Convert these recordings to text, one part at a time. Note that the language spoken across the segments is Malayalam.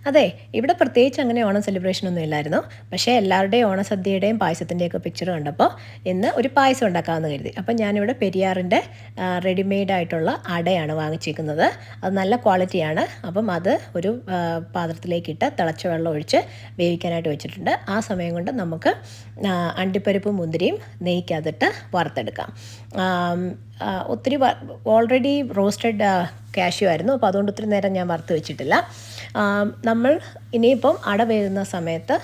അതെ, ഇവിടെ പ്രത്യേകിച്ച് അങ്ങനെ ഓണം സെലിബ്രേഷനൊന്നും ഇല്ലായിരുന്നു. പക്ഷേ എല്ലാവരുടെയും ഓണസദ്യയുടെയും പായസത്തിൻ്റെയൊക്കെ പിക്ചർ കണ്ടപ്പോൾ ഇന്ന് ഒരു പായസം ഉണ്ടാക്കാമെന്ന് കരുതി. അപ്പം ഞാനിവിടെ പെരിയാറിൻ്റെ റെഡിമെയ്ഡ് ആയിട്ടുള്ള അടയാണ് വാങ്ങിച്ചേക്കുന്നത്. അത് നല്ല ക്വാളിറ്റിയാണ്. അപ്പം അത് ഒരു പാത്രത്തിലേക്കിട്ട് തിളച്ച വെള്ളം ഒഴിച്ച് വേവിക്കാനായിട്ട് വെച്ചിട്ടുണ്ട്. ആ സമയം കൊണ്ട് നമുക്ക് അണ്ടിപ്പരിപ്പും മുന്തിരിയും നെയ്ക്കകത്തിട്ട് വറുത്തെടുക്കാം. ഒത്തിരി ഓൾറെഡി റോസ്റ്റഡ് കാഷ്യൂ ആയിരുന്നു. അപ്പോൾ അതുകൊണ്ട് ഒത്തിരി നേരം ഞാൻ വറുത്ത് വെച്ചിട്ടില്ല. നമ്മൾ ഇനിയിപ്പം അട വേവുന്ന സമയത്ത്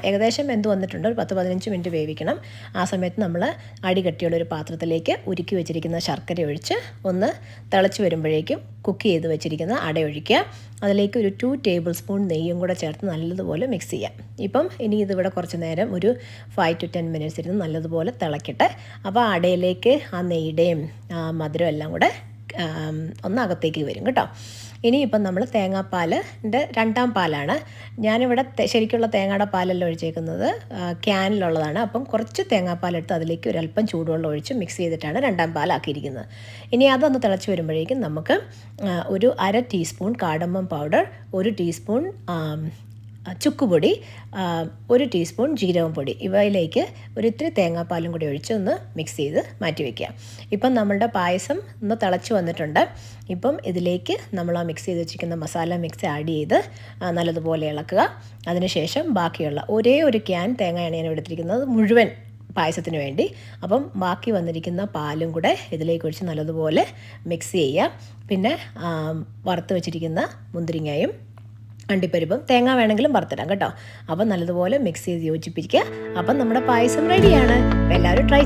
ഏകദേശം വെന്ത് വന്നിട്ടുണ്ട്. ഒരു 10-15 മിനിറ്റ് വേവിക്കണം. ആ സമയത്ത് നമ്മൾ അടി കട്ടിയുള്ള ഒരു പാത്രത്തിലേക്ക് ഉരുക്കി വെച്ചിരിക്കുന്ന ശർക്കര ഒഴിച്ച് ഒന്ന് തിളച്ച് വരുമ്പോഴേക്കും കുക്ക് ചെയ്ത് വെച്ചിരിക്കുന്ന അട ഒഴിക്കുക. അതിലേക്ക് ഒരു 2 ടേബിൾ സ്പൂൺ നെയ്യും കൂടെ ചേർത്ത് നല്ലതുപോലെ മിക്സ് ചെയ്യാം. ഇപ്പം ഇനി ഇതിവിടെ കുറച്ച് നേരം ഒരു 5 to 10 മിനിറ്റ്സ് ഇരുന്ന് നല്ലതുപോലെ തിളക്കട്ടെ. അപ്പോൾ അടയിലേക്ക് ആ നെയ്യുടെയും മധുരം എല്ലാം കൂടെ ഒന്ന് അകത്തേക്ക് വരും കേട്ടോ. ഇനിയിപ്പം നമ്മൾ തേങ്ങാപ്പാലിൻ്റെ രണ്ടാം പാലാണ്. ഞാനിവിടെ ശരിക്കുള്ള തേങ്ങയുടെ പാലല്ല ഒഴിച്ചേക്കുന്നത്, ക്യാനിലുള്ളതാണ്. അപ്പം കുറച്ച് തേങ്ങാപ്പാലെടുത്ത് അതിലേക്ക് ഒരല്പം ചൂടുവെള്ളം ഒഴിച്ച് മിക്സ് ചെയ്തിട്ടാണ് രണ്ടാം പാലാക്കിയിരിക്കുന്നത്. ഇനി അതൊന്ന് തിളച്ച് വരുമ്പോഴേക്കും നമുക്ക് ഒരു 1/2 ടീസ്പൂൺ കാർഡമം പൗഡർ, 1 ടീസ്പൂൺ ചുക്കുപൊടി, 1 ടീസ്പൂൺ ജീരകം പൊടി, ഇവയിലേക്ക് ഇത്തിരി തേങ്ങാപ്പാലും കൂടി ഒഴിച്ച് ഒന്ന് മിക്സ് ചെയ്ത് മാറ്റി വയ്ക്കുക. ഇപ്പം നമ്മളുടെ പായസം ഒന്ന് തിളച്ച് വന്നിട്ടുണ്ട്. ഇപ്പം ഇതിലേക്ക് നമ്മൾ ആ മിക്സ് ചെയ്ത് വെച്ചിരിക്കുന്ന മസാല മിക്സ് ആഡ് ചെയ്ത് നല്ലതുപോലെ ഇളക്കുക. അതിനുശേഷം ബാക്കിയുള്ള ഒരേ ഒരു ക്യാൻ തേങ്ങയാണ് ഞാൻ എടുത്തിരിക്കുന്നത് മുഴുവൻ പായസത്തിന് വേണ്ടി. അപ്പം ബാക്കി വന്നിരിക്കുന്ന പാലും കൂടെ ഇതിലേക്ക് ഒഴിച്ച് നല്ലതുപോലെ മിക്സ് ചെയ്യുക. പിന്നെ വറുത്ത് വെച്ചിരിക്കുന്ന മുന്തിരിങ്ങയും അണ്ടിപ്പരിപ്പും തേങ്ങ വേണമെങ്കിലും വറുത്തിടാം കേട്ടോ. അപ്പം നല്ലതുപോലെ മിക്സ് ചെയ്ത് യോജിപ്പിക്കുക. അപ്പം നമ്മുടെ പായസം റെഡിയാണ്. എല്ലാവരും ട്രൈ